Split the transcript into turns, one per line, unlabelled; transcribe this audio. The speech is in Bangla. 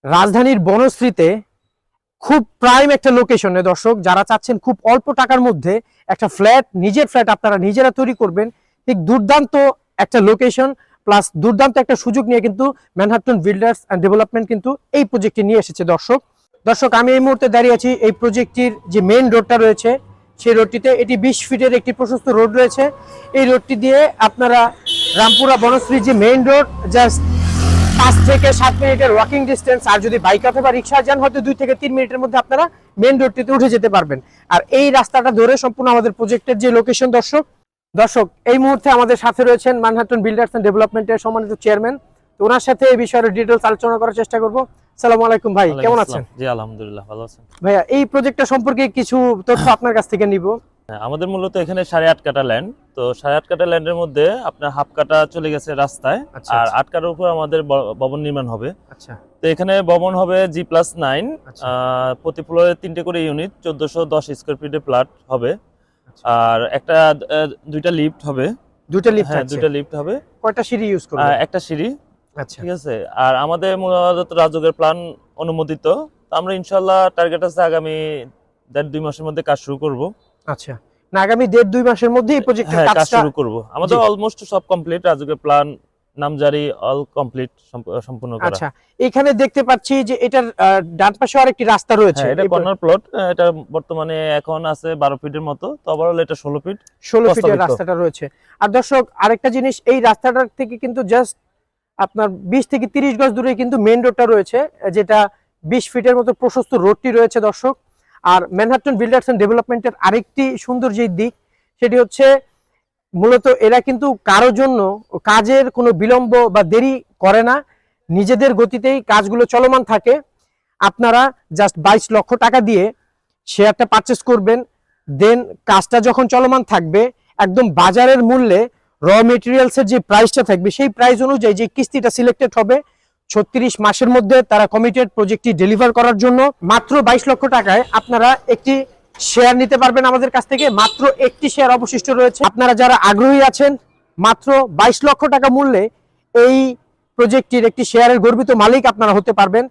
রাজধানীর বনশ্রীতে খুব প্রাইম একটা লোকেশনে দর্শক, যারা চাচ্ছেন খুব অল্প টাকার মধ্যে একটা ফ্ল্যাট, নিজের ফ্ল্যাট আপনারা নিজেরা তৈরি করবেন, ঠিক দুর্দান্ত একটা লোকেশন প্লাস দুর্দান্ত একটা সুযোগ নিয়ে কিন্তু ম্যানহাটন বিল্ডার্স অ্যান্ড ডেভেলপমেন্ট কিন্তু এই প্রজেক্টটি নিয়ে এসেছে। দর্শক আমি এই মুহূর্তে দাঁড়িয়ে আছি এই প্রজেক্টটির যে মেইন রোডটা রয়েছে সেই রোডটিতে। এটি 20 ফিটের একটি প্রশস্ত রোড রয়েছে। এই রোডটি দিয়ে আপনারা রামপুরা বনশ্রীর যে মেইন রোড, জাস্ট 5 থেকে 7 মিনিটের ওয়াকিং ডিস্টেন্স, আর যদি বাইক অথবা রিক্সা যান হয়তো 2 থেকে 3 মিনিটের মধ্যে আপনারা মেইন রোডটিতে উঠে যেতে পারবেন। আর এই রাস্তাটা ধরে সম্পূর্ণ আমাদের প্রজেক্টের যে লোকেশন। দর্শক এই মুহূর্তে আমাদের সাথে রয়েছেন ম্যানহাটন বিল্ডার্স এন্ড ডেভেলপমেন্টের সম্মানিত চেয়ারম্যান। তো ওনার সাথে এই বিষয়ে ডিটেইলস আলোচনা করার চেষ্টা করব। আসসালামু আলাইকুম ভাই, কেমন আছেন?
জি আলহামদুলিল্লাহ ভালো আছেন।
ভাইয়া এই প্রজেক্টটা সম্পর্কে কিছু তথ্য আপনার কাছ থেকে নিব।
আমাদের মূলত এখানে 8.5 কাঠা ল্যান্ড, তো 8.5 কাঠা ল্যান্ডের মধ্যে আপনার হাফ কাঠা চলে গেছে রাস্তায়, আর 8 কাঠার উপর আমাদের ভবন নির্মাণ হবে।
আচ্ছা,
তো এখানে ভবন হবে G+9, প্রতি ফ্লোরে 3টে করে ইউনিট, 1410 স্কয়ার ফিটের প্লট হবে। আর একটা দুইটা লিফট হবে।
দুটো লিফট?
হ্যাঁ, দুইটা লিফট হবে।
কয়টা সিঁড়ি ইউজ করবেন?
একটা সিঁড়ি।
আচ্ছা,
ঠিক আছে। আর আমাদের মূলত রাজুকের প্ল্যান অনুমোদিত, তো আমরা ইনশাআল্লাহ টার্গেট আছে আগামী 1.5-2 মাসের মধ্যে কাজ শুরু করব।
আচ্ছা, না আগামী 1.5-2 মাসের মধ্যে এই প্রজেক্টের
কাজ শুরু করব। আমাদের অলমোস্ট সব কমপ্লিট, রাজুকের প্ল্যান নামজারি অল কমপ্লিট, সম্পূর্ণ করা।
আচ্ছা, এখানে দেখতে পাচ্ছি যে এটার ডান পাশে আরেকটি রাস্তা রয়েছে।
এটা কর্নার প্লট, এটা বর্তমানে এখন আছে 12 ফিটের মতো, তো ওভারঅল এটা 16 ফিট।
16 ফিটের রাস্তাটা রয়েছে। আর দর্শক আরেকটা জিনিস, এই রাস্তাটার থেকে কিন্তু জাস্ট আপনার 20 থেকে 30 গজ দূরে কিন্তু মেইন রোডটা রয়েছে, যেটা 20 ফিটের মতো প্রশস্ত রোডটি রয়েছে দর্শক। আর ম্যানহাটন বিল্ডার্স এন্ড ডেভেলপমেন্টের আরেকটি সুন্দর যে দিক, সেটি হচ্ছে মূলত এরা কিন্তু কারো জন্য কাজের কোনো বিলম্ব বা দেরি করে না, নিজেদের গতিতেই কাজগুলো চলমান থাকে। আপনারা জাস্ট 22 লক্ষ টাকা দিয়ে শেয়ারটা পারচেস করবেন, দেন কাজটা যখন চলমান থাকবে একদম বাজারের মূল্যে র মেটেরিয়ালসের যে প্রাইসটা থাকবে সেই প্রাইস অনুযায়ী যে কিস্তিটা সিলেক্টেড হবে 36 মাসের মধ্যে তারা কমিটেড প্রজেক্টটি ডেলিভার করার জন্য। মাত্র 22 লক্ষ টাকায় আপনারা একটি শেয়ার নিতে পারবেন আমাদের কাছ থেকে। মাত্র একটি শেয়ার অবশিষ্ট রয়েছে। আপনারা যারা আগ্রহী আছেন, মাত্র 22 লক্ষ টাকা মূল্যে এই প্রজেক্টটির একটি শেয়ারের গর্বিত মালিক আপনারা হতে পারবেন।